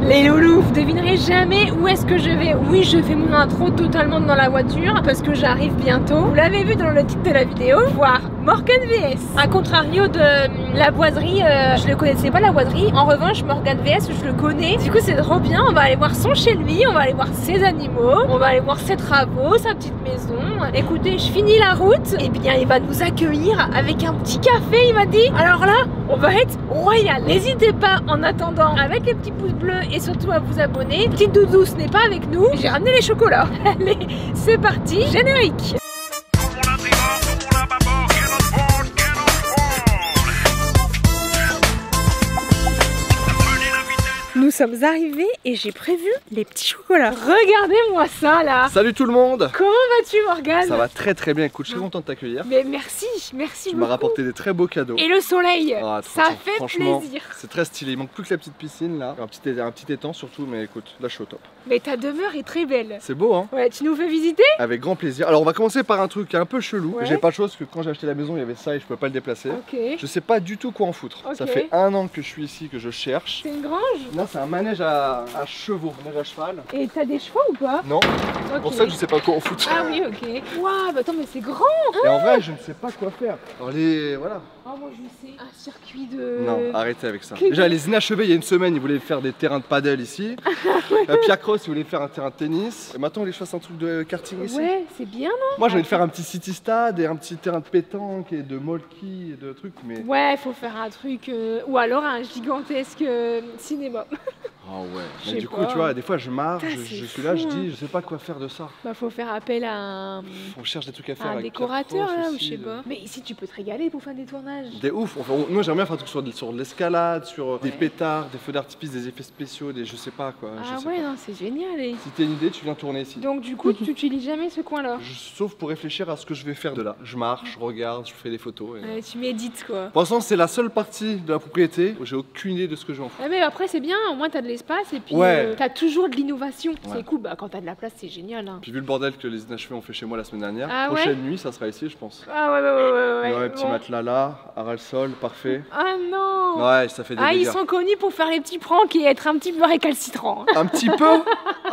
Les loulous, vous devinerez jamais où est-ce que je vais. Oui, je fais mon intro totalement dans la voiture parce que j'arrive bientôt. Vous l'avez vu dans le titre de la vidéo, voir Morgan VS. A contrario de la boiserie, je ne connaissais pas la boiserie. En revanche, Morgan VS, je le connais. Du coup, c'est trop bien. On va aller voir son chez lui, on va aller voir ses animaux, on va aller voir ses travaux, sa petite maison. Écoutez, je finis la route et bien il va nous accueillir avec un petit café, il m'a dit. Alors là, on va être royal. N'hésitez pas en attendant avec les petits pouces bleus et surtout à vous abonner. Petite doudou, ce n'est pas avec nous. J'ai ramené les chocolats. Allez, c'est parti, générique. Nous sommes arrivés et j'ai prévu les petits chocolats. Regardez-moi ça là. Salut tout le monde. Comment vas-tu Morgane? Ça va très très bien, écoute, je suis content de t'accueillir. Mais merci, merci Tu beaucoup. m'as rapporté des très beaux cadeaux. Et le soleil, Ah, ça fait plaisir. C'est très stylé, il manque plus que la petite piscine là. Un petit étang surtout, mais écoute, là je suis au top. Mais ta demeure est très belle. C'est beau hein? Ouais, tu nous fais visiter? Avec grand plaisir. Alors on va commencer par un truc un peu chelou. Ouais. J'ai pas de chose que quand j'ai acheté la maison il y avait ça et je pouvais pas le déplacer. Ok. Je sais pas du tout quoi en foutre. Ok. Ça fait 1 an que je suis ici, que je cherche. C'est une grange? Non, c'est un manège à chevaux, manège à cheval. Et t'as des chevaux ou pas? Non, c'est pour ça que je sais pas quoi en foutre. Ah oui, ok. Waouh, bah attends, mais c'est grand. Et en vrai, je ne sais pas quoi faire. Alors voilà. Oh, moi je sais. Un circuit de... Non, arrêtez avec ça. Déjà, les inachevés, il y a une semaine, ils voulaient faire des terrains de paddle ici. Pierre Cross, il voulait faire un terrain de tennis. Et maintenant, on les fasse un truc de karting ici. Ouais, c'est bien, non? Moi, j'ai envie de faire un petit city stade et un petit terrain de pétanque et de molki et de trucs, mais... Ouais, faut faire un truc... ou alors un gigantesque cinéma. Ah ouais. Je Mais sais du coup, pas. tu vois, des fois, je marche, Putain, je c'est suis là, je fou, dis, hein. je sais pas quoi faire de ça. Bah faut faire appel à un... On cherche des trucs à faire un avec Pierre décorateur Cross là, ou aussi, je sais pas. Mais ici tu peux te régaler pour faire des tournages. Des ouf, enfin, moi j'aimerais bien faire un truc sur de l'escalade, sur des pétards, des feux d'artifice, des effets spéciaux, des je sais pas quoi. Ah je sais ouais, pas. non, c'est génial. Et... Si t'as une idée, tu viens tourner ici. Donc du coup, tu n'utilises jamais ce coin-là. Sauf pour réfléchir à ce que je vais faire de là. Je marche, je regarde, je fais des photos. Et... Ouais, tu médites quoi. Pour l'instant, c'est la seule partie de la propriété où j'ai aucune idée de ce que je vais en faire. Ouais, mais après c'est bien, au moins t'as de l'espace et puis Ouais. t'as toujours de l'innovation. Ouais. C'est cool, bah quand t'as de la place c'est génial. Hein. Puis vu le bordel que les inachevés ont fait chez moi la semaine dernière, Ah ouais prochaine nuit, ça sera ici, je pense. Ah ouais. Ouais, petit bon. matelas là, à ras le sol, parfait. Ah non. Ouais, ça fait des Ah, ils dégâts. sont connus pour faire les petits pranks et être un petit peu récalcitrants. Un petit peu,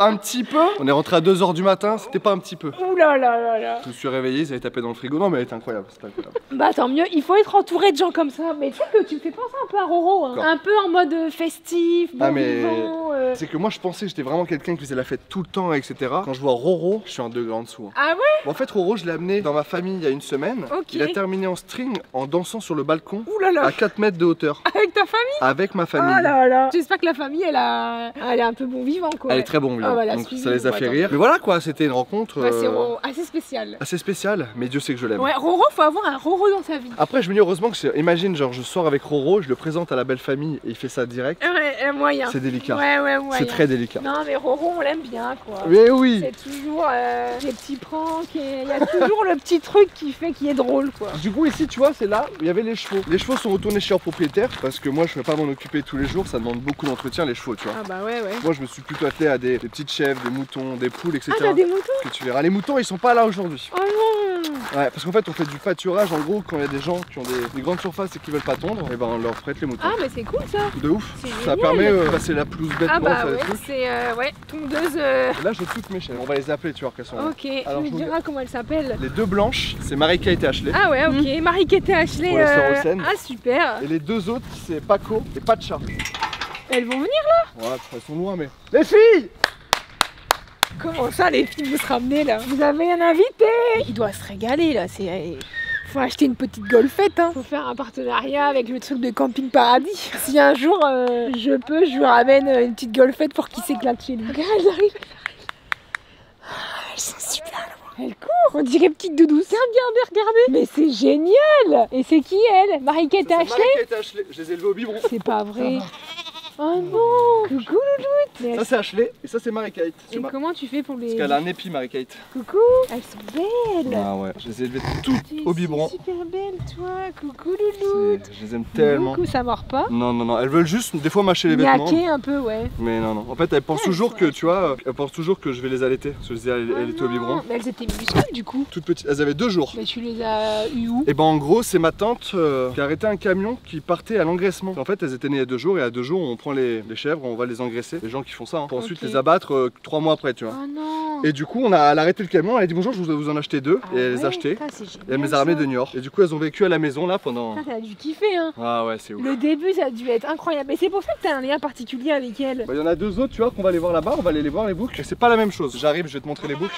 un petit peu. On est rentré à 2 h du matin, c'était pas un petit peu. Ouh là là là là. Je me suis réveillé, ils avaient tapé dans le frigo. Non mais elle était incroyable, c'était incroyable. Bah tant mieux, il faut être entouré de gens comme ça. Mais tu sais que tu me fais penser un peu à Roro, hein. Quoi. Un peu en mode festif, bon Ah, mais- vivant. C'est que moi je pensais que j'étais vraiment quelqu'un qui faisait la fête tout le temps, etc. Quand je vois Roro, je suis un degré en dessous. Hein. Ah ouais? Bon, en fait Roro, je l'ai amené dans ma famille il y a une semaine. Ok. Il a terminé en string en dansant sur le balcon Ouh là là. à 4 mètres de hauteur. Avec ta famille? Avec ma famille. Oh là là. J'espère que la famille elle est un peu bon vivant quoi. Elle est très bon, Ah, bah, la donc suivi, ça les a bon, fait attends. rire. Mais voilà quoi, c'était une rencontre Bah, c'est assez spécial. assez spéciale, mais Dieu sait que je l'aime. Ouais, Roro, faut avoir un Roro dans sa vie. Après je me dis heureusement que imagine genre je sors avec Roro, je le présente à la belle famille et il fait ça direct. Ouais, moyen. C'est délicat. Ouais, moyen. C'est très délicat. Non mais Roro, on l'aime bien quoi. Mais oui. C'est toujours des petits pranks et il y a toujours le petit truc qui fait qui est drôle quoi. Du coup ici tu vois c'est là où il y avait les chevaux. Les chevaux sont retournés chez leur propriétaire parce que moi je ne peux pas m'en occuper tous les jours, ça demande beaucoup d'entretien les chevaux tu vois. Ah bah ouais. Moi je me suis plutôt attelé à des petites chèvres, des moutons, des poules etc. Ah t'as des moutons? Que tu verras. Les moutons ils sont pas là aujourd'hui. Oh non. Ouais parce qu'en fait on fait du pâturage en gros quand il y a des gens qui ont des grandes surfaces et qui veulent pas tondre, et ben on leur prête les moutons. Ah mais c'est cool ça. De ouf. C'est Ça génial. permet de passer la pelouse bêtement, Ah bah faire des ouais, trucs. c'est ouais, tondeuse. Et là j'ai toutes mes chèvres, on va les appeler tu vois qu'elles sont là. Ok, Alors, tu je me vous- diras comment elle s'appelle. Les deux blanches c'est Marie-Kate et Ashley. Ah ouais, ok. Marie-Kate et Ashley. Pour la sœur Océane. Ah super. Et les deux autres c'est Paco et Pacha. Elles vont venir? Voilà, elles sont loin mais... Les filles! Comment ça les filles vous se ramenez là? Vous avez un invité? Il doit se régaler là, c'est... Faut acheter une petite golfette hein. Faut faire un partenariat avec le truc de Camping Paradis. Si un jour je peux, je lui ramène une petite golfette pour qu'il s'éclate chez lui. Regarde, elles arrivent. Elles sont super loin. Elles courent, on dirait petite doudou. Regardez. Mais c'est génial. Et c'est qui elle? Marie-Kate et Ashley? Marie-Kate et Ashley, je les ai élevés au biberon. C'est pas vrai. Oh non. Coucou Louloute. Mais Ça c'est Ashley et ça c'est Marie-Kate. et comment tu fais pour les... Parce qu'elle a un épi Marie-Kate. Coucou. Elles sont belles. Ah ouais, je les ai élevées toutes T'es au biberon. super belle toi. Coucou Louloute. Je les aime tellement. Coucou, ça mord pas. Non, elles veulent juste des fois mâcher les vêtements. Niaquer un peu, ouais. Mais non. En fait, elles pensent Ouais, toujours elles que, sont tu vois, elles pensent toujours que je vais les allaiter. Parce que je disais, elles étaient au biberon. Mais elles étaient minuscules du coup. Toutes petites, elles avaient 2 jours. Mais tu les as eu où? Et ben en gros, c'est ma tante qui a arrêté un camion qui partait à l'engraissement. En fait, elles étaient nées il y a 2 jours et à 2 jours, on prend les chèvres, on va les engraisser. Les gens gens qui font ça, hein, pour ensuite Ok. les abattre 3 mois après, tu vois. Oh non. Et du coup, elle a arrêté le camion, elle a dit bonjour, je vous en acheter 2, Ah et elle les a ouais, achetés. putain, c'est génial, Et elle me les a ramenés de Niort. Et du coup, elles ont vécu à la maison là pendant. Putain, t'as dû kiffer, hein. Ah ouais, c'est ouf. Le début, ça a dû être incroyable. Et c'est pour ça que t'as un lien particulier avec elle. Bah, y en a 2 autres, tu vois, qu'on va aller voir là-bas, on va aller les voir les boucles. Et c'est pas la même chose. J'arrive, je vais te montrer les boucles.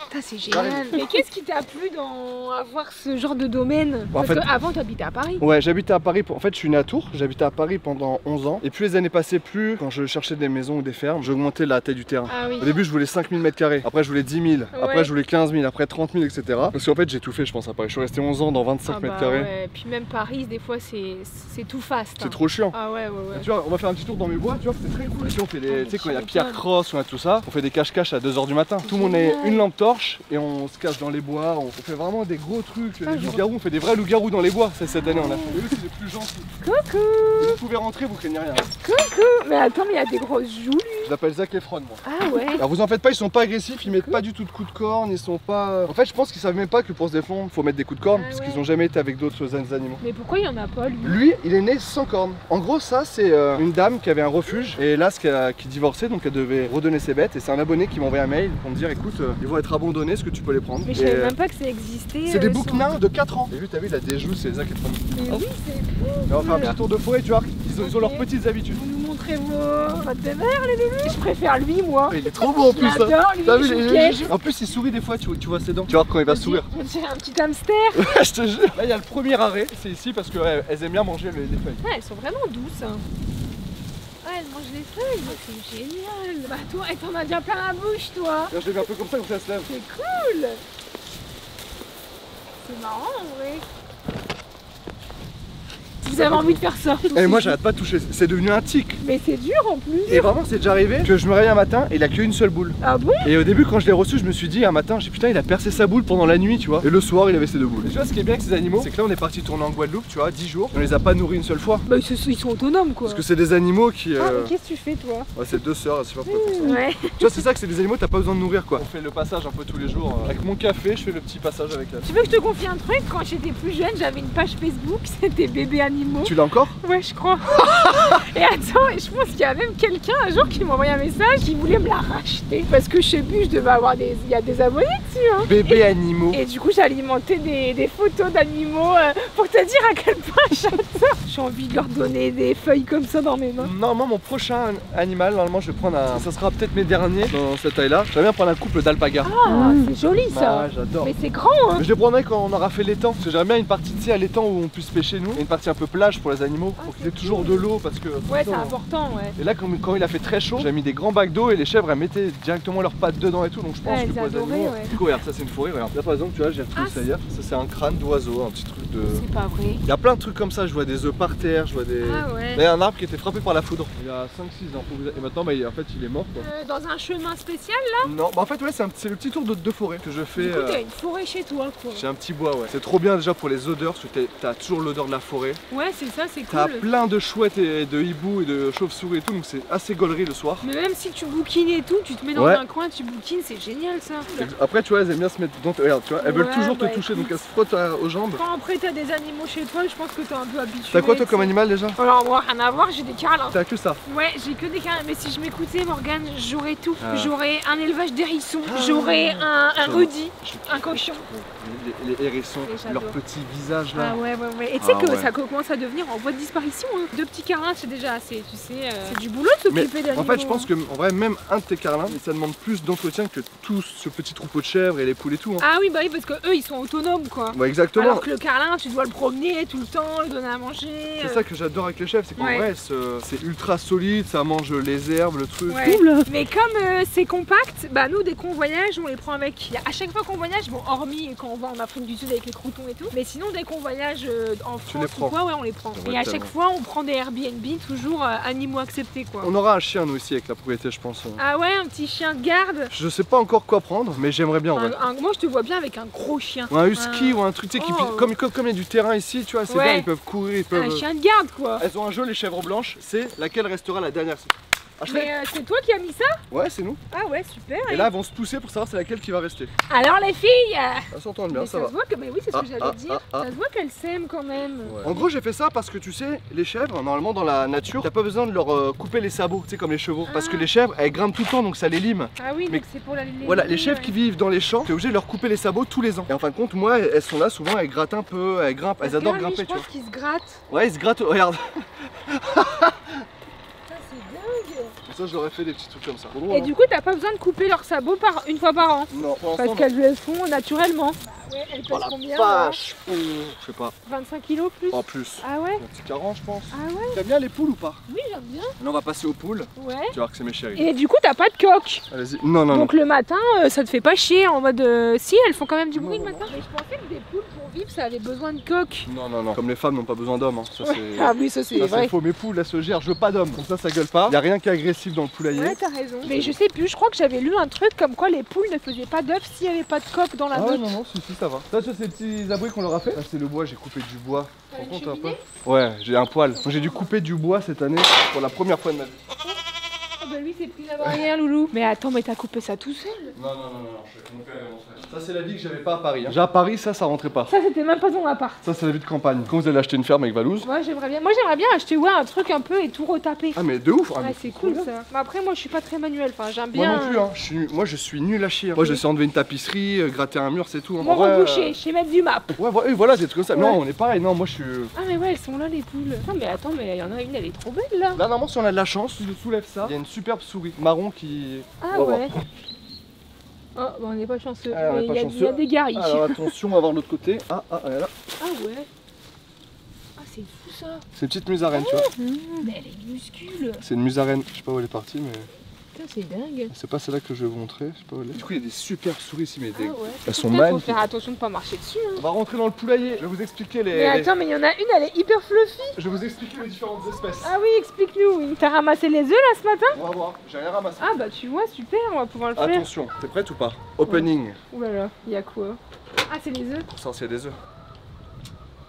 Putain, c'est génial. Mais qu'est-ce qui t'a plu dans avoir ce genre de domaine? Bah, en Parce fait- qu'avant, t'habitais à Paris. Ouais, j'habitais à Paris. En fait, je suis né à Tours. J'habitais à Paris pendant 11 ans. Et plus les années passaient, plus quand je cherchais des maisons ou des fermes, j'augmentais la taille du terrain. Ah oui. Au début, je voulais 5000 m². Après, je voulais 10 000. Après, Ouais. je voulais 15 000. Après, 30 000, etc. Parce qu'en fait, j'ai tout fait, je pense, à Paris. Je suis resté 11 ans dans 25 Ah bah m². ouais. Puis même Paris, des fois, c'est tout fast. C'est hein. trop chiant. Ah ouais, ouais, ouais. Tu vois, on va faire un petit tour dans mes bois, tu vois, c'est très cool. Ici, on fait Ah, mais des. Tu sais, quand il y a tu Pierre m'étonnes. Cross, on a tout ça, on fait des cache-cache à 2h du matin. C'est Tout le monde a génial. une lampe torche et on se cache dans les bois. On fait vraiment des gros trucs. Ah, Les je loups-garous, on fait des vrais loups-garous dans les bois. C'est cette année, on a ouais. fait. Et eux, c'est les plus gentils. Coucou. Et vous pouvez rentrer, vous craignez rien. Coucou. Mais attends, mais il y a des grosses joues. Je l'appelle Zac Efron, moi. Ah ouais. Alors vous en faites pas, ils sont pas agressifs, ils mettent pas du tout de coups de corne, ils sont pas. En fait, je pense qu'ils savent même pas que pour se défendre, faut mettre des coups de corne, Ah parce ouais. qu'ils ont jamais été avec d'autres animaux. Mais pourquoi il y en a pas, lui? Lui, il est né sans corne. En gros, ça, c'est une dame qui avait un refuge et là, qui divorçait, donc elle devait redonner ses bêtes. Et c'est un abonné qui m'a envoyé un mail pour me dire écoute, ils vont être abandonnés, est-ce que tu peux les prendre? Mais je Et, savais même pas que ça existait. c'est des sans- boucs nains de 4 ans. Et vu, t'as vu, il a des joues, c'est Zac Efron. Mais oui, c'est fou. Et on va faire un petit tour de forêt, tu vois. Ils ont leurs Ok. petites habitudes. Vous nous montrez votre mère, les bébés. Je préfère lui, moi. Il est trop beau en plus, hein. J'adore lui. T'as vu, je il est- piège. En plus, il sourit des fois, tu vois ses dents. Tu vois quand il va sourire. On dirait un petit hamster. Je te jure. Là, il y a le premier arrêt, c'est ici parce qu'elles aiment bien manger les feuilles. Ah, elles sont vraiment douces. Hein. Ah, elles mangent les feuilles. Ah, c'est génial. Bah toi, et t'en as bien plein la bouche, toi. Là, je les mets un peu comme ça se lève. C'est cool. C'est marrant, en vrai. Vous avez envie de faire ça. Et moi, j'arrête pas de toucher. C'est devenu un tic. Mais c'est dur en plus. Et vraiment, c'est déjà arrivé que je me réveille un matin et il a qu'une seule boule. Ah bon? Et au début, quand je l'ai reçu, je me suis dit un matin, j'ai putain, il a percé sa boule pendant la nuit, tu vois. Et le soir, il avait ses 2 boules. Et tu vois, ce qui est bien avec ces animaux, c'est que là, on est parti tourner en Guadeloupe, tu vois, 10 jours. Et on les a pas nourris une seule fois. Bah ils sont autonomes quoi. Parce que c'est des animaux qui. Ah mais qu'est-ce que tu fais toi? Ouais, c'est 2 sœurs, je sais pas pourquoi ils font ça. Ouais. Tu vois, c'est ça que c'est des animaux, t'as pas besoin de nourrir quoi. On fait le passage un peu tous les jours. Avec mon café, je fais le petit passage avec elle. Tu veux que je te confie un truc? Quand j'étais plus jeune, j'avais une page Facebook, c'était bébé animaux. Tu l'as encore? Ouais, je crois. Et attends, et je pense qu'il y a même quelqu'un un jour qui m'a envoyé un message qui voulait me la racheter. Parce que je sais plus, je devais avoir des. Il y a des abonnés dessus, hein. Bébé animaux. Et du coup, j'alimentais des photos d'animaux pour te dire à quel point j'adore. J'ai envie de leur donner des feuilles comme ça dans mes mains. Normalement, mon prochain animal, normalement, je vais prendre un. Ça sera peut-être mes derniers dans cette taille-là. J'aimerais bien prendre un couple d'alpagas. Ah, c'est joli ça. Ah, j'adore. Mais c'est grand, hein. Mais je les prendrai quand on aura fait l'étang. Parce que j'aimerais bien une partie, tu sais, à l'étang où on puisse pêcher nous. Et une partie un peu plage pour les animaux. Ah, Pour qu'il y c'est ait toujours de l'eau parce que. Ouais, c'est important, ouais. Et là, quand il a fait très chaud, j'ai mis des grands bacs d'eau et les chèvres elles mettaient directement leurs pattes dedans et tout. Donc je pense Ouais, que elles pour les adoraient, animaux. ouais. Du coup, regarde, ça c'est une forêt. Regarde. Là par exemple, tu vois, j'ai retrouvé Ah, ça hier. Ça c'est un crâne d'oiseau, un petit truc de. C'est pas vrai. Il y a plein de trucs comme ça. Je vois des œufs par terre, je vois des. Ah ouais. Là, il y a un arbre qui était frappé par la foudre. Il y a 5-6 ans. Et maintenant, bah, en fait, il est mort quoi. Dans un chemin spécial, Non, bah en fait, ouais, c'est le petit tour de forêt que je fais. du coup, t'as une forêt chez toi, quoi. J'ai un petit bois, ouais. C'est trop bien déjà pour les odeurs parce que t'as toujours l'odeur de la forêt. Ouais, c'est ça, c'est T'as cool. plein de chouettes et de hiboux et de chauves-souris et tout, donc c'est assez gaulerie le soir. Mais même si tu bouquines et tout, tu te mets dans Ouais. un coin, tu bouquines, c'est génial ça. Après, tu vois, elles aiment bien se mettre dans. Regarde, tu vois, elles veulent Ouais, toujours bah, te toucher, donc écoute. elles se frottent aux jambes. Quand après t'as des animaux chez toi, je pense que t'es un peu habitué. T'as quoi toi tu comme sais. animal déjà? Alors moi, rien à voir, j'ai des carlins. T'as que ça. Ouais, j'ai que des carlins. Mais si je m'écoutais, Morgane, j'aurais tout. Ah. J'aurais un élevage d'hérissons, Ah. j'aurais un J'adore. hoodie, un cochon. Les hérissons, Et j'adore. leur petit visage là. Ah ouais, ouais, ouais. Et tu sais Ah que ouais. ça commence à devenir en voie de disparition. Hein. 2 petits carlins, c'est déjà assez, tu sais. C'est du boulot de Mais s'occuper d'animaux. en fait, je pense que en vrai, même un de tes carlins, ça demande plus d'entretien que tout ce petit troupeau de chèvres et les poules et tout. Hein. Ah oui, bah oui, parce que eux, ils sont autonomes, quoi. Ouais, exactement. Alors que le carlin, tu dois le promener tout le temps, le donner à manger. C'est ça que j'adore avec les chèvres, c'est qu'en Ouais. vrai, c'est ultra solide, ça mange les herbes, le truc. Ouais. Mais comme c'est compact, bah nous dès qu'on voyage, on les prend avec. À chaque fois qu'on voyage, bon hormis quand on va en Afrique du Sud avec les croutons et tout, mais sinon dès qu'on voyage en Tu les France prends. ou quoi, ouais on les prend. Ça va Et à tellement. chaque fois on prend des Airbnb, toujours animaux acceptés quoi. On aura un chien nous ici avec la propriété, je pense. Ah ouais, un petit chien de garde. Je sais pas encore quoi prendre, mais j'aimerais bien en vrai. Moi je te vois bien avec un gros chien. Ou un husky ou un truc, tu sais, Oh. comme il y a du terrain ici, tu vois, c'est Ouais. bien, ils peuvent courir, ils peuvent. Un chien de garde quoi. Elles ont un jeu, les chèvres blanches, c'est laquelle restera la dernière. Mais c'est toi qui as mis ça? Ouais, c'est nous. Ah ouais, super. Et là, elles vont se pousser pour savoir c'est laquelle qui va rester. Alors les filles, Ça s'entend bien, mais ça va. se voit que, mais oui, c'est ce que j'allais dire. Ça se voit qu'elles s'aiment quand même. Ouais. En gros, j'ai fait ça parce que tu sais, les chèvres, normalement dans la nature, t'as pas besoin de leur couper les sabots, tu sais, comme les chevaux. Parce que les chèvres, elles grimpent tout le temps, donc ça les lime. Ah oui, mais donc c'est pour la voilà, les chèvres qui vivent dans les champs, t'es obligé de leur couper les sabots tous les ans. Et en fin de compte, moi, elles sont là, souvent, elles grattent un peu, elles grimpent, elles adorent grimper, tu vois. Qu'ils se grattent. Ouais, ils se grattent, regarde. C'est dingue. Ça, j'aurais fait des petits trucs comme ça. Et du coup, t'as pas besoin de couper leurs sabots une fois par an? Non, pour parce qu'elles le font naturellement. Ouais, elles pèsent combien? Vache. Je sais pas. 25 kilos plus? En plus. Ah ouais? Un petit 40, je pense. Ah ouais? T'aimes bien les poules ou pas? Oui, j'aime bien. Là, on va passer aux poules. Ouais. Tu vas voir que c'est mes chéris. Et du coup, t'as pas de coque? Allez-y. Non, non, donc non. le matin, ça te fait pas chier en mode. Si, elles font quand même du bruit Non, le non, matin. Mais je pensais que des poules pour vivre, ça avait besoin de coque. Non, non, non. Comme les femmes n'ont pas besoin d'hommes. Hein. Ça, c'est... Ah oui, ça c'est vrai. faux. Mes poules, elles se gèrent. Je veux pas d'hommes. Comme ça gueule pas. Y a rien qui est agressif dans le poulailler. Ouais, t'as raison. Mais je sais plus, je crois que j'avais lu un truc comme quoi les poules ne faisaient pas d'œufs s'il y avait pas de coque dans la Ah meute. ouais, non, non, si, ça va. Ça, c'est ces petits abris qu'on leur a fait. Là, c'est le bois, j'ai coupé du bois. T'as Tu une te rends compte un peu? cheminée? Ouais, j'ai un poil. J'ai dû couper du bois cette année pour la première fois de ma vie. Ah bah lui, c'est plus la barrière, loulou. Mais attends, mais t'as coupé ça tout seul? Non, non, non, non, mon père et mon frère. Ça, c'est la vie que j'avais pas à Paris. Hein. Déjà à Paris, ça rentrait pas. Ça, c'était même pas ton appart. Ça, c'est la vie de campagne. Quand vous allez acheter une ferme avec Valouz. Moi, j'aimerais bien acheter un truc un peu et tout retaper. Ah, mais de ouf. Ah, Ouais, mais c'est trop cool bien. ça. Mais après, moi, je suis pas très manuel. Enfin, j'aime Moi bien. non plus, hein. Moi, je suis nul à chier. Moi, je sais enlever une tapisserie, gratter un mur, c'est tout. Hein. Moi, En vrai, reboucher, je sais mettre du map. Ouais, voilà, c'est tout comme ça. Ouais. Non, on est pareil. Non, moi, je suis. Ah, mais ouais, elles sont là, les poules. Non, mais attends, mais il y en a une, elle est trop belle là. Là, normalement, si on a de la chance, si je soulève ça, il y a une superbe souris marron qui. Ah, On va voir. ouais. Oh, bah, on n'est pas chanceux. Ah, on est Mais pas il y a chanceux. des garis. Alors attention, on va voir de l'autre côté. Ah, là. Ah, ouais. Ah, c'est fou ça. C'est une petite musarène, tu vois. Mais elle est minuscule. C'est une musarène. Je sais pas où elle est partie, mais. Putain, c'est dingue. C'est pas celle-là que je vais vous montrer. Je sais pas où elle est. Du coup, il y a des superbes souris ici, mais Ah, des. ouais. Elles sont Peut-être faut magnifiques. faire attention de pas marcher dessus. Hein. On va rentrer dans le poulailler. Je vais vous expliquer les. Mais attends, mais il y en a une, elle est hyper fluffy. Je vais vous expliquer les différentes espèces. Ah oui, explique-nous, oui. T'as ramassé les œufs là ce matin? On va voir. J'ai rien ramassé. Ah bah tu vois, super, on va pouvoir le faire. Attention, t'es prête ou pas? Opening. Ouh là là, il y a quoi? Ah, c'est les œufs. Ça, il y a des œufs.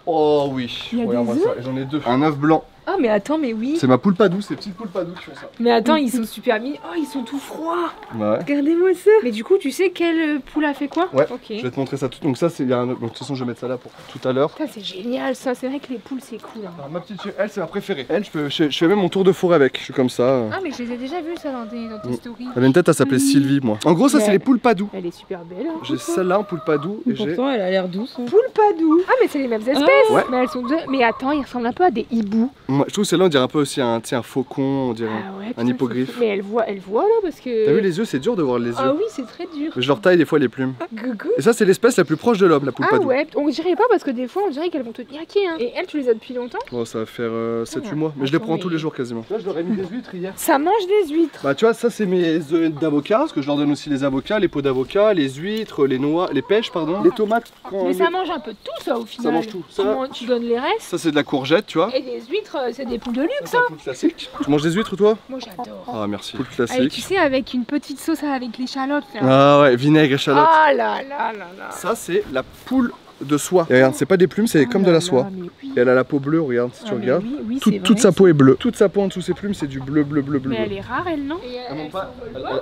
Oh oui. Il y a Regarde-moi des ça. J'en ai deux. Un œuf blanc. Ah, mais attends, mais oui. C'est ma poule padou, c'est les petites poules padou qui font ça. Mais attends, ils sont super mignons. Oh, ils sont tout froids. Ouais. Regardez-moi ça. Mais du coup, tu sais quelle poule a fait quoi? Ouais. Ok. Je vais te montrer ça tout. Donc ça, c'est il y a un œuf. Donc de toute façon, je vais mettre ça là pour tout à l'heure. Putain, c'est génial ça. C'est vrai que les poules, c'est cool. Hein. Alors, ma petite, elle, c'est ma préférée. Elle, je fais même mon tour de forêt avec. Je suis comme ça. Ah, mais je les ai déjà vus ça dans tes stories. Elle a une tête, elle s'appelait Sylvie, moi. En gros, ça, Mais c'est les poules padou. Elle est super belle. Hein, J'ai celle-là en poule padou et j'ai. Pourtant, elle a l'air douce. Hein. Poule padou. Ah, mais c'est les mêmes espèces. Ouais. Mais elles sont deux. Mais attends, ils ressemblent un peu à des hiboux. Moi, je trouve que celle-là, on dirait un peu aussi un faucon, on dirait. Ah ouais. un hippogriffe. Mais elle voit là parce que. T'as vu les yeux, c'est dur de voir les yeux. Ah oui, c'est très dur. Mais je leur taille des fois les plumes. Coucou. Et ça, c'est l'espèce la plus proche de l'homme, la poule Ah padou. ouais, on dirait pas parce que des fois on dirait qu'elles vont te niaquer. Hein. Et elles, tu les as depuis longtemps? Bon, ça va faire 7-8 Ah, mois. Mais je les attends, prends tous mais- les jours quasiment. Là, je leur ai mis des huîtres hier. Ça mange des huîtres. Bah, tu vois, ça, c'est mes œufs d'avocat. Parce que je leur donne aussi les avocats, les pots d'avocat, les huîtres, les noix, les pêches, pardon. Les tomates. Quand Mais ça mange un peu de tout ça au final. mange tout. Tu, Ça- tu donnes les restes. Ça, c'est de la courgette, tu vois. Et les huîtres, c'est des poules de luxe. C'est un poule classique. Tu manges des huîtres, toi? Moi j'adore. Ah, merci. Poule Allez, tu classique. sais, avec une petite sauce avec l'échalote. là. Ah ouais, vinaigre, échalote. Ah là là là là. Ça, c'est la poule de soie. Et regarde, c'est pas des plumes, c'est comme de la soie. Mais oui. Et elle a la peau bleue, regarde, si tu Ah, mais regardes. oui, oui, Toute, c'est toute vrai, sa ça. peau est bleue. Toute sa peau en dessous ses plumes, c'est du bleu, bleu, bleu, bleu. Mais elle est rare, elle, non?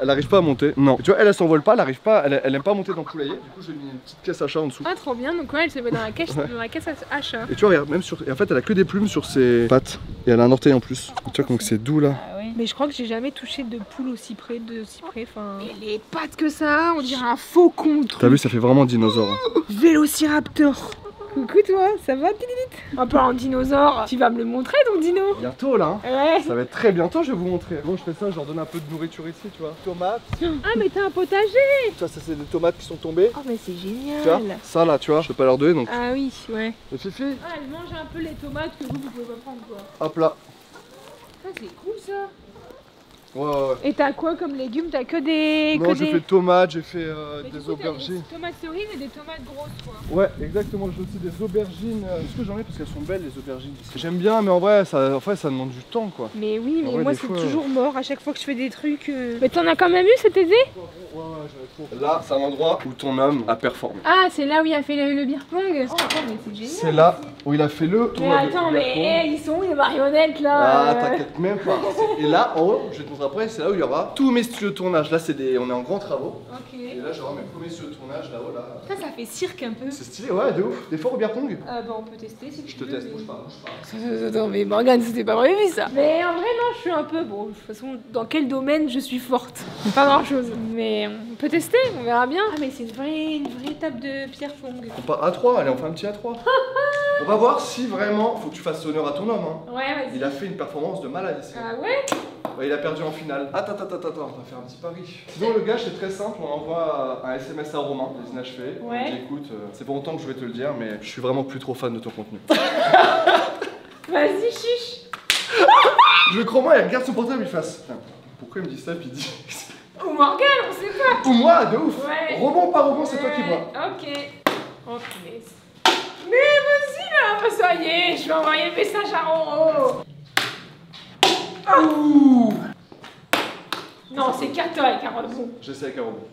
Elle arrive pas à monter. Non. Et tu vois, elle s'envole pas, elle arrive pas, elle aime pas monter dans le poulailler. Du coup, j'ai mis une petite caisse à chat en dessous. Ah, trop bien. Donc, ouais, elle se met dans la caisse, Ouais. dans la caisse à chat. Et tu vois, regarde, même sur. Et en fait, elle a que des plumes sur ses pattes. Et elle a un orteil en plus. Tu vois, donc c'est doux là. Ah oui. Mais je crois que j'ai jamais touché de poule aussi près, enfin. Et les pattes que ça a, on dirait un faucon. T'as vu, ça fait vraiment dinosaure. Hein. Vélociraptor. Coucou toi, ça va Tilidit? Un peu en dinosaure. Tu vas me le montrer ton dino? Bientôt là. Hein. Ouais. Ça va être très bientôt, je vais vous montrer. Bon, je fais ça, je leur donne un peu de nourriture ici, tu vois. Tomates. Ah mais t'as un potager. Tu vois, ça, c'est des tomates qui sont tombées. Oh mais c'est Tu vois, génial. ça là, tu vois, je peux pas leur donner donc. Ah oui, ouais. Et Fifi, Ah elle mange un peu les tomates que vous pouvez pas prendre quoi. hop là. Ça c'est cool ça. Ouais, ouais, ouais. Et t'as quoi comme légumes? T'as que des... Non, j'ai fait tomates, j'ai fait Mais du des coup, t'as aubergines. des tomates cerises et des tomates grosses quoi. Ouais, exactement, j'ai aussi des aubergines. Est-ce que j'en ai parce qu'elles sont belles les aubergines. J'aime bien, mais en vrai, ça demande du temps quoi. Mais oui, mais Ouais, moi des c'est fois, toujours mort à chaque fois que je fais des trucs. Mais t'en as quand même eu cet été? Ouais, j'en ai trop. Là, c'est un endroit où ton homme a performé. Ah, c'est là où il a fait le beer pong. Oh, attends, mais c'est génial. C'est là où il a fait le Mais tournoi de attends, beer mais pong. ils sont où les marionnettes là Ah, t'inquiète même pas. Et là, en haut, je vais te montrer après, c'est là où il y aura tous mes studios de tournage. Là, on est en grands travaux. Ok. Et là, j'aurai mes premiers studios de tournage là-haut, là. Ça fait cirque un peu. C'est stylé, ouais, de ouf. T'es fort au beer pong? Bah, on peut tester si tu Je te veux, teste, mais- bouge pas. Attends, mais Morgane, c'était pas prévu ça. Mais en vrai, non, je suis un peu. Bon, de toute façon, dans quel domaine je suis forte? Pas grand chose. Mais on peut tester, on verra bien. Ah, mais c'est une vraie table de pierre pong. On part à 3, allez, on fait un petit A3. On va voir si vraiment, faut que tu fasses honneur à ton homme. Hein. Ouais, vas-y. Il a fait une performance de malade ici. Ah ouais? Ouais, il a perdu en finale. Attends, on va faire un petit pari. Sinon, le gars, c'est très simple. On envoie un SMS à Romain, les inachevés. Ouais. On dit écoute, c'est pas longtemps que je vais te le dire, mais je suis vraiment plus trop fan de ton contenu. Vas-y, chiche. Je crois, moi, il regarde son portable, il fasse. Putain, pourquoi il me dit ça? Puis il dit. Ou Morgane, on sait pas. Pour moi, de ouf. Ouais. Rebond par rebond, c'est toi qui vois. Ok. Ok. Mais vas-y là, bah, ça y est, je vais envoyer le message à Roro. Ouh. Non, c'est Kata avec un rebond. J'essaie avec un rebond.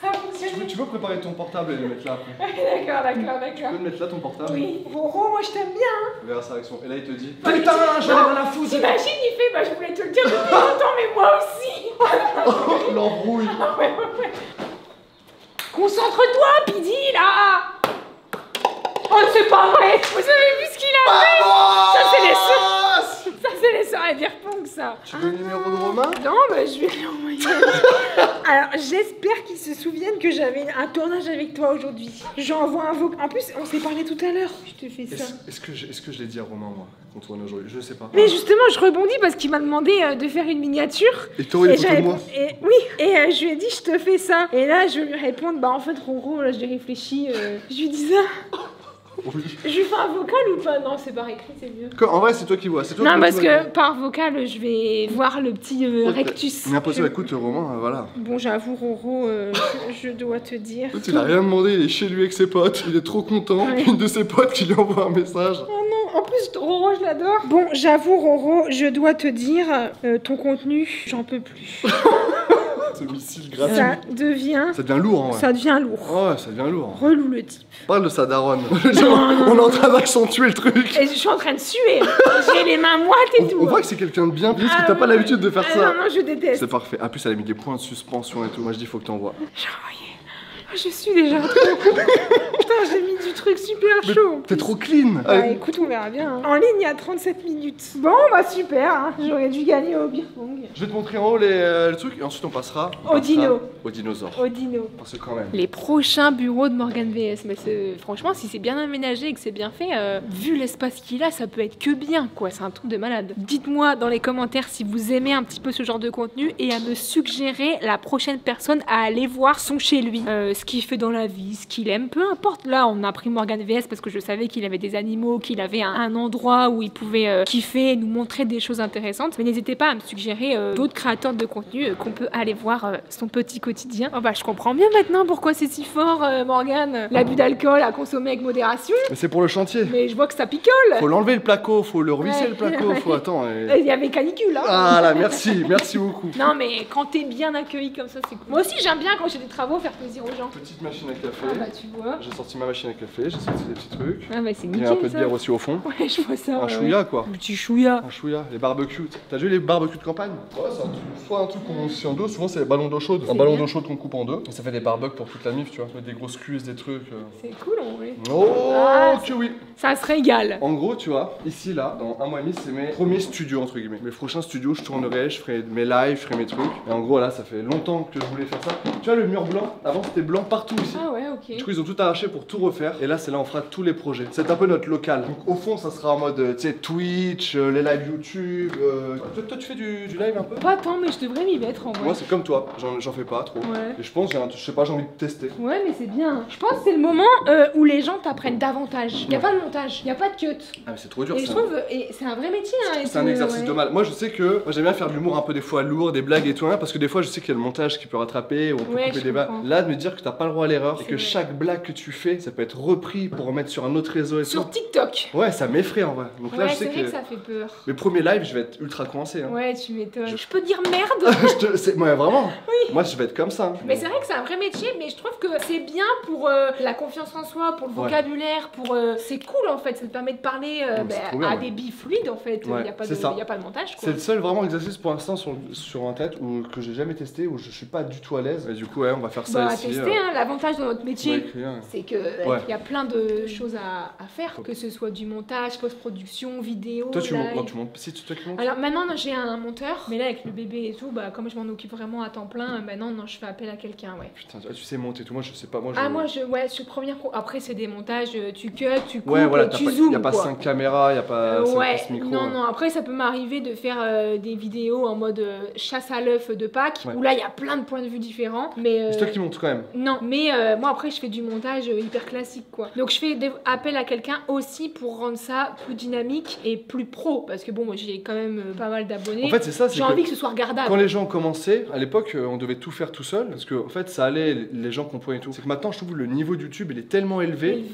Ça a fonctionné. Tu peux préparer ton portable et le mettre là après. D'accord. Tu peux le mettre là ton portable. Oui. Roro, moi je t'aime bien. Hein. On verra sa réaction. Et là, il te dit Ouais, putain, mais j'en ai rien à foutre. T'imagines, il fait, bah je voulais te le dire depuis longtemps, mais moi aussi. Oh, l'embrouille. Ouais. Concentre-toi, Pidi, là. Oh, c'est pas vrai. Vous avez vu ce qu'il a fait? Ça, c'est les sœurs. Ça, c'est les sœurs à beer pong, ça. Tu veux le numéro de Romain? Non, bah je vais lui envoyer. Alors, j'espère qu'ils se souviennent que j'avais un tournage avec toi aujourd'hui. J'envoie un vocal. En plus, on s'est parlé tout à l'heure. Je te fais ça. Est-ce que je l'ai dit à Romain, moi, qu'on tourne aujourd'hui? Je sais pas. Mais justement, je rebondis parce qu'il m'a demandé de faire une miniature. Et t'aurais les photos de moi? Oui, et je lui ai dit, je te fais ça. Et là, je vais lui répondre, bah en fait, Roro, là, j'ai réfléchi. Je lui dis ça. Oui. Je lui fais un vocal ou pas? Non, c'est par écrit, c'est mieux. En vrai, c'est toi qui vois. C'est toi Non, qui parce vois. que par vocal, je vais voir le petit rectus. Mais impossible, écoute, Romain, voilà. Bon, j'avoue, Roro, je dois te dire. Il a rien demandé, il est chez lui avec ses potes, il est trop content. Ouais. Une de ses potes qui lui envoie un message. Oh non, en plus, Roro, je l'adore. Bon, j'avoue, Roro, je dois te dire, ton contenu, j'en peux plus. Ce missile gratuit. Ça devient lourd, hein, ouais. Ça devient lourd. Oh, ça devient lourd. Relou le type. Parle de sa daronne. On est en train d'accentuer le truc. Et je suis en train de suer. J'ai les mains moites et tout. On voit que c'est quelqu'un de bien, parce que t'as pas l'habitude de faire ça. Non, je déteste. C'est parfait. En plus, elle a mis des points de suspension et tout. Moi, je dis, faut que t'envoies. J'ai envoyé. Oh, je suis déjà trop. Putain, j'ai mis du truc super chaud. T'es trop clean. Bah écoute, on verra bien. Hein. En ligne, il y a 37 minutes. Bon, bah super. Hein. J'aurais dû gagner au beer pong. Je vais te montrer en haut le truc et ensuite on passera Au dino. Au dinosaure. Au dino. Parce que quand même. Les prochains bureaux de Morgane VS. Mais franchement, si c'est bien aménagé et que c'est bien fait, vu l'espace qu'il a, ça peut être que bien, quoi. C'est un truc de malade. Dites-moi dans les commentaires si vous aimez un petit peu ce genre de contenu et à me suggérer la prochaine personne à aller voir son chez lui. Ce qu'il fait dans la vie, ce qu'il aime, peu importe. Là, on a pris Morgane VS parce que je savais qu'il avait des animaux, qu'il avait un endroit où il pouvait kiffer et nous montrer des choses intéressantes. Mais n'hésitez pas à me suggérer d'autres créateurs de contenu qu'on peut aller voir son petit quotidien. Oh bah, je comprends bien maintenant pourquoi c'est si fort, Morgane. L'abus d'alcool à consommer avec modération. Mais c'est pour le chantier. Mais je vois que ça picole. Faut l'enlever le placo, faut le ruisser Ouais. le placo, faut attendre. Il y avait canicule, hein. Ah là, merci beaucoup. Non, mais quand t'es bien accueilli comme ça, c'est cool. Moi aussi, j'aime bien quand j'ai des travaux faire plaisir aux gens. Petite machine à café. Ah bah, tu vois. J'ai sorti ma machine à café, j'ai sorti des petits trucs. Ah bah, c'est Il nickel. y a un peu de ça. bière aussi au fond. Ouais, je vois ça. Un ouais. chouïa quoi. Un petit chouïa. Un chouïa, les barbecues. T'as vu les barbecues de campagne? Ouais, c'est un truc. Soit un truc qu'on aussi en deux, souvent c'est les ballons d'eau chaude. Un ballon bien. d'eau chaude qu'on coupe en deux. Et ça fait des barbecues pour toute la mif, tu vois. Des grosses cuisses, des trucs. C'est cool en vrai. Oh, Ah, que oui. Ça se régale. En gros, tu vois, ici, là, dans un mois et demi, c'est mes premiers studios, entre guillemets. Mes prochains studios, je tournerai, je ferai mes lives, je ferai mes trucs. Et en gros, là, ça fait longtemps que je voulais faire ça. Tu vois, le mur blanc, avant, c'était blanc partout ici. Ah ouais, ok. Du coup, ils ont tout arraché pour tout refaire. Et là, c'est là, on fera tous les projets. C'est un peu notre local. Donc, au fond, ça sera en mode, tu sais, Twitch, les lives YouTube. Toi, tu fais du live un peu? Pas tant, mais je devrais m'y mettre en vrai. Moi, c'est comme toi. J'en fais pas trop. Ouais. Et je pense, je sais pas, j'ai envie de tester. Ouais, mais c'est bien. Je pense que c'est le moment où les gens t'apprennent davantage. Y a pas de montage, y a pas de cut. Ah, mais c'est trop dur, Et je ça. trouve, et c'est un vrai métier. Hein, et C'est un tout, exercice ouais. de mal. Moi, je sais que moi, j'aime bien faire de l'humour un peu des fois lourd, des blagues et tout, hein, parce que des fois, je sais qu'il y a le montage qui peut rattraper, ou on peut Ouais, couper je des bas. comprends. Là, de me dire que t'as pas le droit à l'erreur et que vrai. chaque blague que tu fais, ça peut être repris pour remettre sur un autre réseau et Sur tout. TikTok. Ouais, ça m'effraie en vrai. Donc là, Ouais, je c'est sais vrai que que ça fait peur. mes premiers lives, je vais être ultra coincé. Hein. Ouais, tu m'étonnes. Je peux dire merde. Ouais, vraiment. Moi, je vais être comme ça. Hein. Mais c'est vrai que c'est un vrai métier, mais je trouve que c'est bien pour la confiance en soi, pour le vocabulaire, pour c'est cool en fait, ça te permet de parler à des billes fluides en fait. Il y a pas le montage quoi. C'est le seul vraiment exercice pour l'instant sur Internet que j'ai jamais testé, où je suis pas du tout à l'aise. Et du coup, ouais, on va faire ça Bah, ici. tester, hein, l'avantage de notre métier, hein. c'est que il y a plein de choses à faire, que ce soit du montage, post-production, vidéo. Toi, tu live. montes. Non, tu montes. Si, tu toi qui montes. Alors maintenant, j'ai un monteur, mais là avec le bébé et tout, bah comme je m'en occupe vraiment à temps plein, maintenant non, je fais appel à quelqu'un, ouais. Putain, tu sais monter tout, moi je sais pas. Moi, sur première pro. Après, c'est des montages, tu cut, tu coupes, ouais, voilà, tu zoomes. Y a pas 5 caméras, y a pas 5 micros. Non, après ça peut m'arriver de faire des vidéos en mode chasse à l'œuf de Pâques, où là il y a plein de points de vue différents. Mais c'est toi qui montes quand même. Non, mais moi après je fais du montage hyper classique quoi. Donc je fais appel à quelqu'un aussi pour rendre ça plus dynamique et plus pro, parce que bon, moi j'ai quand même pas mal d'abonnés. En fait, c'est ça, j'ai envie que ce soit regardable. Quand les gens commençaient, à l'époque, on devait tout faire tout seul, parce que en fait, ça allait, les gens comprenaient tout. C'est que maintenant, je trouve le niveau de YouTube, il est tellement élevé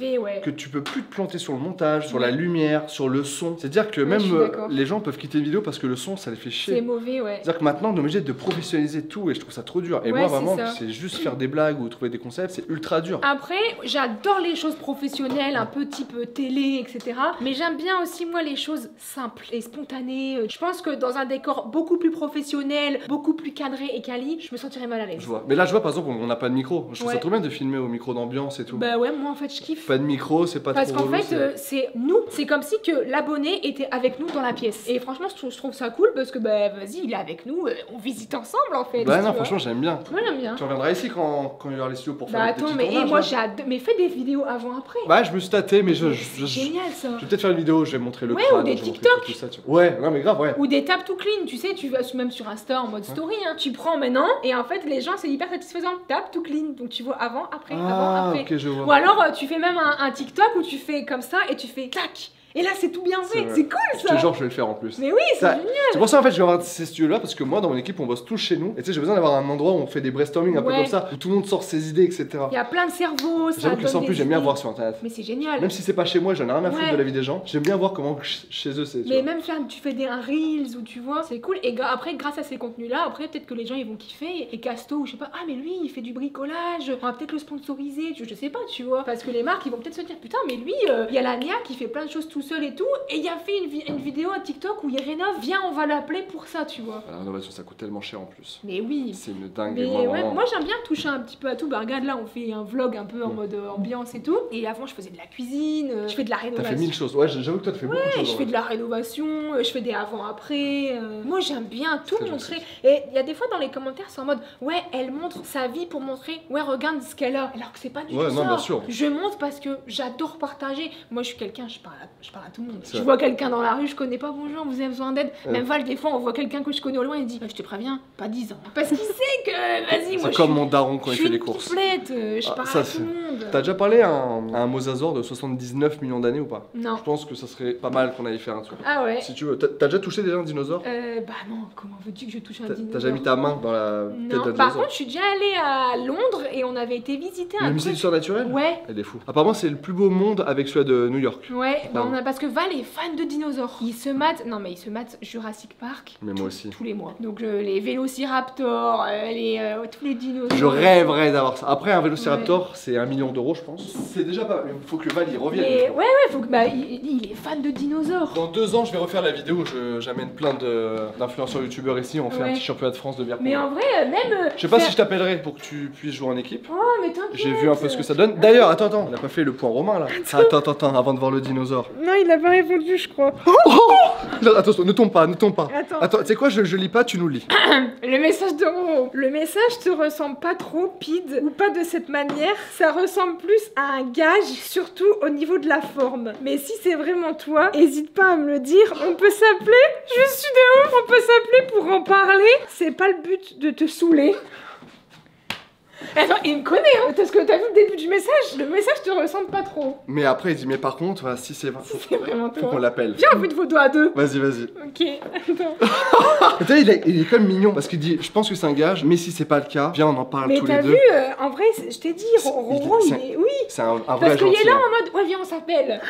que tu peux plus te planter sur le montage, sur la lumière, sur le son. C'est-à-dire que même les gens peuvent quitter une vidéo parce que le son, ça les fait chier. C'est mauvais, ouais. C'est-à-dire que maintenant, on est obligé de professionnaliser tout, et je trouve ça trop dur. Et moi, vraiment, c'est juste faire des blagues ou trouver des concepts, c'est ultra dur. Après, j'adore les choses professionnelles, un peu type télé, etc. Mais j'aime bien aussi, moi, les choses simples et spontanées. Je pense que dans un décor beaucoup plus professionnel, beaucoup plus cadré et quali, je me sentirais mal à l'aise. Je vois. Mais là, je vois, par exemple, on n'a pas de micro. Je trouve ça trop bien de filmer au micro d'ambiance et tout. Bah ouais, moi, en fait, je kiffe. Pas de micro, c'est pas parce trop qu'en fait, c'est nous. C'est comme si que l'abonné était avec nous dans la pièce. Et franchement, je trouve ça cool parce que, bah, vas-y, il est avec nous, on visite ensemble, en fait. Bah non, franchement, j'aime bien. Moi, j'aime bien. Tu reviendras ici quand il y aura les studios pour faire des petits tournages. Mais moi, j'adore. Mais fais des vidéos avant-après. Bah, je me suis tâté, mais c'est génial, ça. Je vais peut-être faire une vidéo, je vais montrer le crâne, ou des TikTok. Tout ça, tu vois. Ouais, non, mais grave, ouais. Ou des tap to clean, tu sais, tu vas même sur Insta en mode story, hein. Tu prends maintenant, et en fait, les gens, c'est hyper satisfaisant. Tap to clean. Donc, tu vois avant, après, avant, après. Ok, je vois. Ou alors, tu fais même un TikTok où tu fais comme ça et tu fais tac. Et là, c'est tout bien fait, c'est cool ça! Je te jure, je vais le faire en plus. Mais oui, c'est génial! C'est pour ça en fait, je vais avoir ces studios-là parce que moi, dans mon équipe, on bosse tous chez nous. Et tu sais, j'ai besoin d'avoir un endroit où on fait des brainstorming un peu comme ça, où tout le monde sort ses idées, etc. Il y a plein de cerveaux, ça. J'avoue que ça en plus, j'aime bien voir sur internet. Mais c'est génial! Même si c'est pas chez moi, j'en ai rien à foutre de la vie des gens. J'aime bien voir comment chez eux c'est. Mais même faire, tu fais un Reels ou tu vois, c'est cool. Et après, grâce à ces contenus-là, après, peut-être que les gens ils vont kiffer. Et Casto, ou je sais pas, ah, mais lui, il fait du bricolage, on va peut-être le sponsoriser, je sais pas, tu vois. Parce que les marques, ils vont peut-être se dire, putain, mais lui, il y a la Nia qui fait plein de choses tout seul et tout. Et il a fait une vidéo à TikTok où il rénove, viens, on va l'appeler pour ça, tu vois. La rénovation, ça coûte tellement cher en plus. Mais oui. C'est une dingue. Mais moi j'aime bien toucher un petit peu à tout. Bah regarde là, on fait un vlog un peu en mode ambiance et tout. Et avant, je faisais de la cuisine, je fais de la rénovation. T'as fait 1000 choses. Ouais, j'avoue que toi, tu fais beaucoup de choses. Je fais de la rénovation, je fais des avant-après. Moi, j'aime bien tout montrer. Et il y a des fois dans les commentaires, c'est en mode, ouais, elle montre sa vie pour montrer, ouais, regarde ce qu'elle a. Alors que c'est pas du tout ça. Non, bien sûr. Je montre parce que j'adore partager. Moi, je suis quelqu'un, je parle à tout le monde. Je vois quelqu'un dans la rue, je connais pas, bonjour, vous avez besoin d'aide. Même Val, des fois, on voit quelqu'un que je connais au loin, il dit, je te préviens, pas 10 ans. Parce qu'il sait que, vas-y, moi, c'est comme mon daron quand il fait les courses. Je parle à tout le monde. T'as déjà parlé à un mosasaure de 79 millions d'années ou pas? Non. Je pense que ça serait pas mal qu'on aille faire un truc. Ah ouais. Si tu veux. T'as déjà touché déjà un dinosaure? Bah non, comment veux-tu que je touche un dinosaure? T'as déjà mis ta main dans la tête d'un dinosaure? Par contre, je suis déjà allée à Londres et on avait été visiter un musée d'histoire naturelle? Ouais. Elle est fou. Apparemment, c'est le plus beau monde avec celui de New York. Ouais, parce que Val est fan de dinosaures. Il se mate Jurassic Park. Mais moi aussi. Tous les mois. Donc les vélociraptors, tous les dinosaures. Je rêverais d'avoir ça. Après, un vélociraptor, c'est 1 million d'euros, je pense. C'est déjà pas. Il faut que Val y revienne. Mais ouais, faut que il est fan de dinosaures. Dans 2 ans, je vais refaire la vidéo où j'amène plein d'influenceurs youtubeurs ici. On fait un petit championnat de France de bière. Mais en vrai, même. Je sais pas si je t'appellerai pour que tu puisses jouer en équipe. Oh, mais t'inquiète. J'ai vu un peu ce que ça donne. D'ailleurs, attends, on a pas fait le point romain là. Attends, avant de voir le dinosaure. Non, il a pas répondu, je crois. Attention, ne tombe pas. Attends, tu sais quoi, je lis pas, tu nous lis. Le message de Roro. Le message te ressemble pas trop, Pide, ou pas de cette manière. Ça ressemble plus à un gage, surtout au niveau de la forme. Mais si c'est vraiment toi, hésite pas à me le dire. On peut s'appeler. Je suis de ouf, on peut s'appeler pour en parler. C'est pas le but de te saouler. Attends, il me connaît, hein, parce que t'as vu le début du message. Le message te ressemble pas trop. Mais après, il dit, mais par contre, voilà, si c'est vraiment toi. Faut qu'on l'appelle. Viens, on fait une photo à deux. Vas-y, vas-y. Ok, attends. Tu sais, il est comme mignon parce qu'il dit, je pense que c'est un gage, mais si c'est pas le cas, viens, on en parle tous les deux. Mais t'as vu, en vrai, je t'ai dit, Roro, il est. Oui. C'est un vrai parce qu'il gentil. est là en mode, ouais, viens, on s'appelle.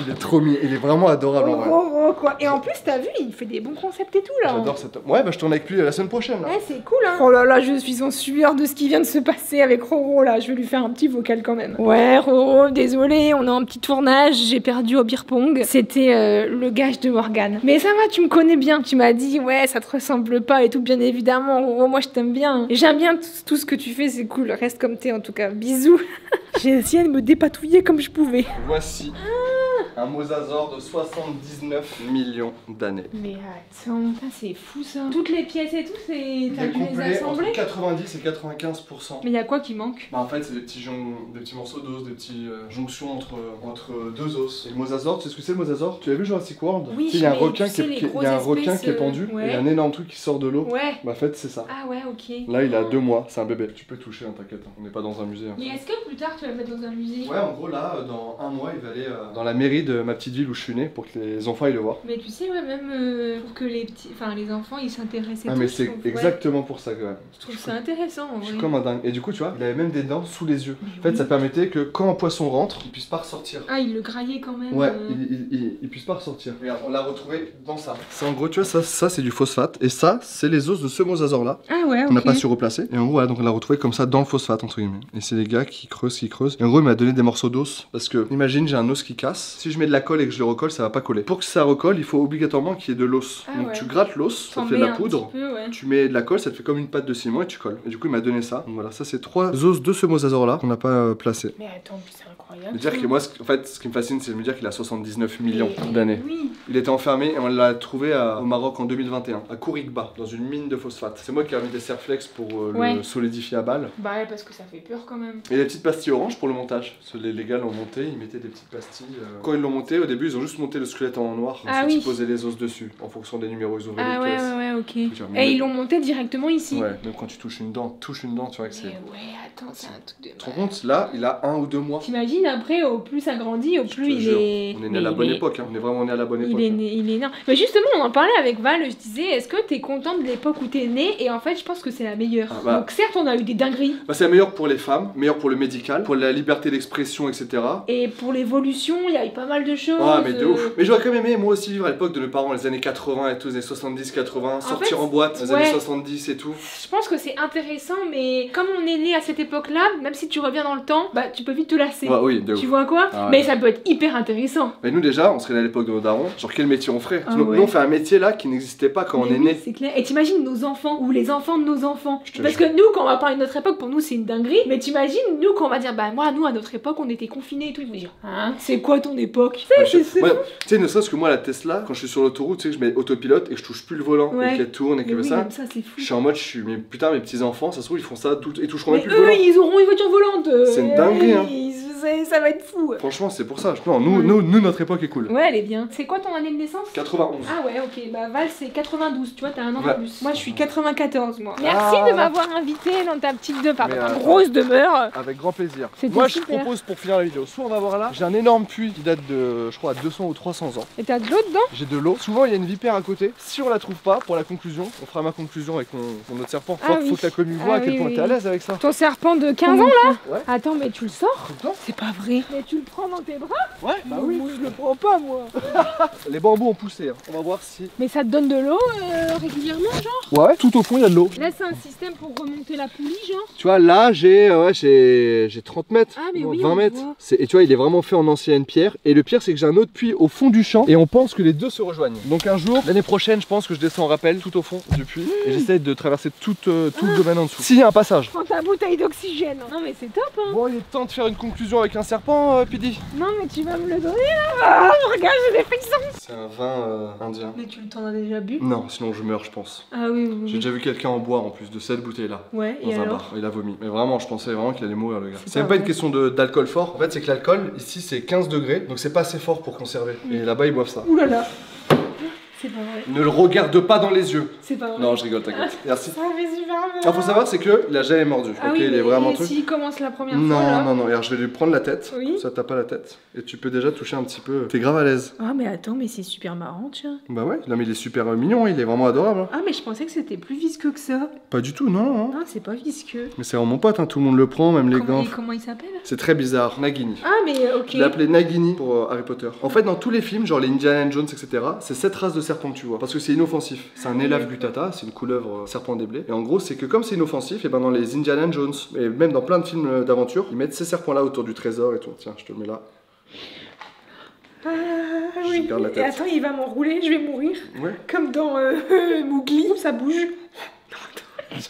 Il est trop mignon, il est vraiment adorable en vrai. Roro, quoi. Et en plus, t'as vu, il fait des bons concepts et tout là. J'adore cette. Ouais, bah je tourne avec lui la semaine prochaine là. Ouais, c'est cool, hein. Oh là là, je suis en sueur de ce qui vient de se passer avec Roro là. Je vais lui faire un petit vocal quand même. Ouais, Roro, désolé, on a un petit tournage, j'ai perdu au beer pong. C'était le gage de Morgane. Mais ça va, tu me connais bien. Tu m'as dit, ouais, ça te ressemble pas et tout, bien évidemment. Roro, moi je t'aime bien. Et j'aime bien tout ce que tu fais, c'est cool. Reste comme t'es en tout cas. Bisous. J'ai essayé de me dépatouiller comme je pouvais. Voici un mosasaure de 79 millions d'années. Mais attends, c'est fou ça. Toutes les pièces et tout, t'as dû les assembler entre 90 et 95%. Mais il y a quoi qui manque? Bah en fait c'est des petits morceaux d'os, des petites jonctions entre deux os. Et le mosasaure, tu sais ce que c'est le mosasaure? Tu as vu Jurassic World? Oui, il y a un requin qui est pendu, et il y a un énorme truc qui sort de l'eau. Ouais. Bah en fait c'est ça. Ah ouais, ok. Là il a 2 mois, c'est un bébé. Tu peux toucher, hein, t'inquiète, on n'est pas dans un musée. Hein. Mais est-ce que plus tard tu vas le mettre dans un musée? Ouais, en gros là, dans 1 mois, il va aller dans la mairie de ma petite ville où je suis né pour que les enfants aillent le voir. Mais tu sais, ouais, même pour que les enfants ils s'intéressent. Ah mais c'est exactement pour ça que je trouve ça intéressant en vrai. Je suis comme un dingue. Et du coup, tu vois, il avait même des dents sous les yeux. En fait, ça permettait que quand un poisson rentre, il puisse pas ressortir. Ah, il le graillait quand même. Ouais, il puisse pas ressortir. Regarde, on l'a retrouvé dans ça. C'est en gros, tu vois, ça c'est du phosphate. Et ça, c'est les os de ce mosasaure là. Ah ouais, ok. On n'a pas su replacer. Et en gros, voilà, donc on l'a retrouvé comme ça dans le phosphate, entre guillemets. Et c'est les gars qui creusent. Et en gros, il m'a donné des morceaux d'os. Parce que, imagine, j'ai un os qui casse. Si je mets de la colle et que je le recolle, ça va pas coller. Pour que ça recolle, il faut obligatoirement qu'il y ait de l'os. Ah, donc ouais. tu grattes l'os, ça fait de la poudre. Peu, ouais. Tu mets de la colle, ça te fait comme une pâte de ciment et tu colles. Et du coup, il m'a donné ça. Donc voilà, ça c'est 3 os de ce mosasaure là qu'on n'a pas placé. Mais attends, c'est incroyable. Dire que moi, en fait, ce qui me fascine, c'est de me dire qu'il a 79 millions d'années. Oui. Il était enfermé et on l'a trouvé au Maroc en 2021, à Kourikba, dans une mine de phosphate. C'est moi qui ai mis des serflex pour le solidifier à balle. Bah ouais, parce que ça fait peur quand même. Et des petites pastilles oranges pour le montage. Parce que les gars l'ont monté, ils mettaient des petites pastilles. Quand ils l'ont monté, au début, ils ont juste monté le squelette en noir. Ensuite, ils posaient les os dessus. En fonction des numéros, ils ouvraient les pièces. Ouais, ok. Et ils l'ont monté directement ici. Ouais, même quand tu touches une dent, tu vois que c'est. Ouais, attends, c'est un truc de. Tu te rends compte, là, il a 1 ou 2 mois. T'imagines après, au plus ça grandit, au plus il est. On est né à la bonne époque, hein. On est vraiment né à la bonne époque. Il est énorme. Mais justement, on en parlait avec Val, je disais, est-ce que t'es content de l'époque où t'es né? Et en fait, je pense que c'est la meilleure. Donc certes, on a eu des dingueries. Bah, c'est la meilleure pour les femmes, meilleure pour le médical, pour la liberté d'expression, etc. Et pour l'évolution, il y a eu pas mal de choses. Ouais, mais de ouf. Mais j'aurais quand même aimé, moi aussi, vivre à l'époque de nos parents, les années 80 et tout, les années 70, 80, sortir en boîte, les années 70 et tout. Je pense que c'est intéressant, mais comme on est né à cette époque-là, même si tu reviens dans le temps, bah tu peux vite te lasser. Ouais, oui, de ouf. Tu vois quoi? Mais ça peut être hyper intéressant. Mais nous déjà, on serait à l'époque de nos darons, genre quel métier on ferait? Nous on fait un métier là qui n'existait pas quand on est né. C'est clair. Et t'imagines nos enfants, ou les enfants de nos enfants. Parce que nous, quand on va parler de notre époque, pour nous c'est une dinguerie. Mais t'imagines, nous, quand on va dire, bah moi, nous, à notre époque, on était confinés et tout, ils vont dire, hein, c'est quoi ton époque? Tu sais, ne serait-ce que moi, la Tesla, quand je suis sur l'autoroute, tu sais, que je mets autopilote et que je touche plus le volant et qu'elle tourne et que ça. Je suis en mode, mais putain, mes petits enfants, ça se trouve, ils font ça, ils toucheront même plus le volant. Ils auront une voiture volante. C'est une dinguerie, hein. Ça va être fou. Franchement, c'est pour ça. Non, nous, notre époque est cool. Ouais, elle est bien. C'est quoi ton année de naissance? 91. Ah ouais, ok. Bah Val, c'est 92. Tu vois, t'as un an de plus. Moi, je suis 94, moi. Merci de m'avoir invité dans ta petite grosse demeure. Avec grand plaisir. Moi, je propose pour finir la vidéo, soit on va voir là, j'ai un énorme puits qui date de, je crois, 200 ou 300 ans. Et t'as de l'eau dedans? J'ai de l'eau. Souvent, il y a une vipère à côté. Si on la trouve pas, pour la conclusion, on fera ma conclusion avec mon autre serpent. Faut que la commune voit à quel point t'es à l'aise avec ça. Ton serpent de 15 ans là? Ouais. Attends, mais tu le sors? C'est pas vrai. Mais tu le prends dans tes bras? Ouais, bah oui. Moi, je le prends pas, moi. Les bambous ont poussé, hein. On va voir si. Mais ça te donne de l'eau régulièrement, genre? Ouais, tout au fond, il y a de l'eau. Là, c'est un système pour remonter la poulie, genre? Tu vois, là, j'ai 30 mètres, ah, mais oui, 20 mètres. Et tu vois, il est vraiment fait en ancienne pierre. Et le pire, c'est que j'ai un autre puits au fond du champ. Et on pense que les deux se rejoignent. Donc un jour, l'année prochaine, je pense que je descends en rappel tout au fond du puits. Et j'essaie de traverser tout le domaine en dessous. S'il y a un passage. Prends ta bouteille d'oxygène. Non, mais c'est top, hein. Bon, il est temps de faire une conclusion avec un serpent, Pidi. Non, mais tu vas me le donner là. Regarde, j'ai des frissons. C'est un vin indien. Mais tu t'en as déjà bu? Non, sinon je meurs, je pense. Ah oui. J'ai déjà vu quelqu'un en boire en plus de cette bouteille là. Ouais, dans et un alors bar. Il a vomi. Mais vraiment, je pensais vraiment qu'il allait mourir, le gars. C'est même pas une question d'alcool fort. En fait, c'est que l'alcool ici c'est 15 degrés, donc c'est pas assez fort pour conserver. Et là-bas, ils boivent ça. Ouh là là. C'est pas vrai. Ne le regarde pas dans les yeux. C'est pas vrai. Non, je rigole, t'inquiète. Merci. Ça fait super bien. Alors, faut savoir, c'est qu'il a jamais mordu. Ah ok, oui, il est vraiment truc. s'il commence la première non, fois. Là... non. Alors, je vais lui prendre la tête. Oui. Ça tape pas la tête. Et tu peux déjà toucher un petit peu. T'es grave à l'aise. Ah, mais attends, mais c'est super marrant, tiens. Bah ouais, non, mais il est super mignon, il est vraiment adorable. Ah, mais je pensais que c'était plus visqueux que ça. Pas du tout, non. Ah, c'est pas visqueux. Mais c'est vraiment mon pote, hein. Tout le monde le prend, même les gants. Comment il s'appelle? C'est très bizarre, Nagini. Ah, mais ok. Je l'ai appelé Nagini pour Harry Potter. En fait, dans tous les films, genre les Indiana Jones, etc., c'est cette race de serpent que tu vois. Parce que c'est inoffensif. C'est un élave gutata, c'est une couleuvre serpent des blés. Et en gros, c'est que comme c'est inoffensif, et ben dans les Indiana Jones, et même dans plein de films d'aventure, ils mettent ces serpents-là autour du trésor et tout. Tiens, je te le mets là. Ah oui. Garde la tête. Et attends, il va m'enrouler, je vais mourir. Ouais. Comme dans Mowgli, ça bouge. Non, attends,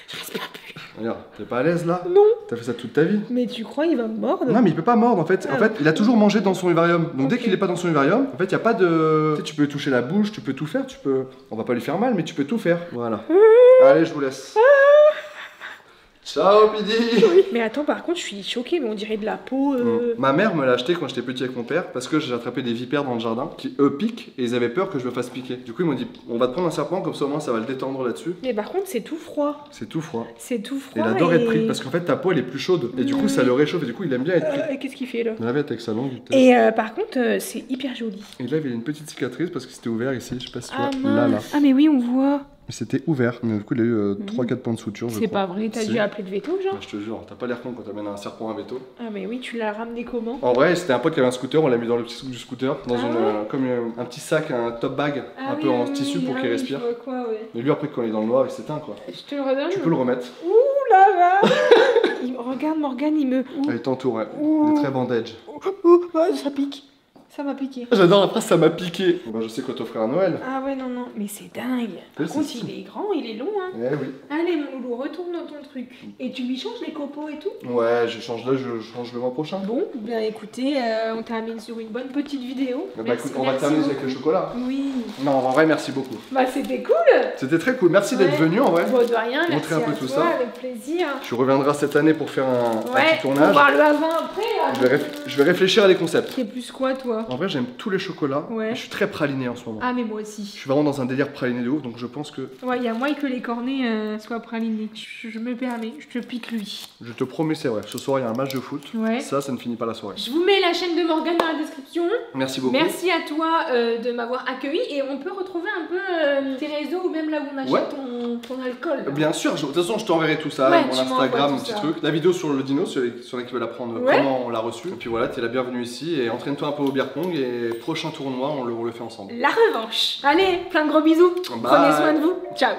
je respire plus. Regarde, t'es pas à l'aise là? Non. T'as fait ça toute ta vie? Mais tu crois il va me mordre? Non, mais il peut pas mordre en fait. En fait, il a toujours mangé dans son vivarium. Donc dès Ok. qu'il est pas dans son vivarium, en fait, y a pas de. Tu sais, tu peux toucher la bouche, tu peux tout faire, tu peux. On va pas lui faire mal, mais tu peux tout faire. Voilà. Allez, je vous laisse. Ciao, Pidi. Oui. Mais attends, par contre, je suis choquée, mais on dirait de la peau. Ma mère me l'a acheté quand j'étais petit avec mon père parce que j'ai attrapé des vipères dans le jardin qui eux piquent et ils avaient peur que je me fasse piquer. Du coup, ils m'ont dit on va te prendre un serpent comme ça au moins ça va le détendre là-dessus. Mais par contre, c'est tout froid. C'est tout froid. C'est tout froid. Et il adore être pris parce qu'en fait ta peau elle est plus chaude et du coup ça le réchauffe et du coup il aime bien être pris. Qu'est-ce qu'il fait là? Il avait avec sa langue. Et par contre, c'est hyper joli. Et là il y a une petite cicatrice parce que c'était ouvert ici, je sais pas si tu Ah, vois. Là. Ah, mais oui, on voit. Mais c'était ouvert. Mais du coup il a eu 3-4 points de suture. C'est pas vrai, t'as Si. dû appeler de veto, genre? Bah, je te jure, t'as pas l'air con quand t'amènes un serpent à veto. Ah, mais oui, tu l'as ramené comment? En vrai, c'était un pote qui avait un scooter, on l'a mis dans le petit truc du scooter, dans Ah une, ouais. comme un petit sac, un top bag, Ah un oui, peu en ah tissu oui, pour ah qu'il oui, respire. je vois quoi, ouais. Mais lui, après, quand il est dans le noir, il s'éteint quoi. Je te le redonne? Tu peux le remettre. Ouh là là. Regarde Morgane, il me... Ah, il t'entoure, ouais. Ouh. Il est très bandage. Ça pique. Ça m'a piqué. J'adore la phrase, ça m'a piqué. Bah, je sais quoi t'offrir à Noël. Ah ouais, non, mais c'est dingue. Par Oui, contre, c'est il est grand, il est long, hein. Eh oui. Allez, mon loulou, retourne dans ton truc. Et tu lui changes les copeaux et tout? Ouais, je change là, je change le mois prochain. Bon, bien écoutez, on termine sur une bonne petite vidéo. Bah écoute, on va terminer avec le chocolat. Oui. Non, en vrai, merci beaucoup. Bah c'était cool. C'était très cool, merci d'être venu en vrai. Bon, de rien, merci Montrer un peu à tout toi, ça. avec plaisir. Tu reviendras cette année pour faire un petit Pour tournage. voir le avant après. Là. Je vais réfléchir à des concepts. T'es plus quoi, toi? En vrai, j'aime tous les chocolats. Ouais. Et je suis très praliné en ce moment. Ah, mais moi aussi. Je suis vraiment dans un délire praliné de ouf, donc je pense que Ouais, il y a moins que les cornets soient pralinés. Je me permets, je te pique lui. je te promets, c'est vrai. Ce soir, il y a un match de foot. Ouais. Ça ne finit pas la soirée. Je vous mets la chaîne de Morgane dans la description. Merci beaucoup. Merci à toi de m'avoir accueilli et on peut retrouver un peu tes réseaux ou même là où on achète Ouais. ton alcool. Bien sûr, de toute façon, je t'enverrai tout ça, Ouais, mon tu Instagram, m'envoies mon tout petit ça. truc. La vidéo sur le dino, sur les qui veulent apprendre Ouais. comment on l'a reçu. Et puis voilà, t'es la bienvenue ici et entraîne-toi un peu au beer pong et prochain tournoi, on le fait ensemble. La revanche. Allez, plein de gros bisous. Bye. Prenez soin de vous. Ciao.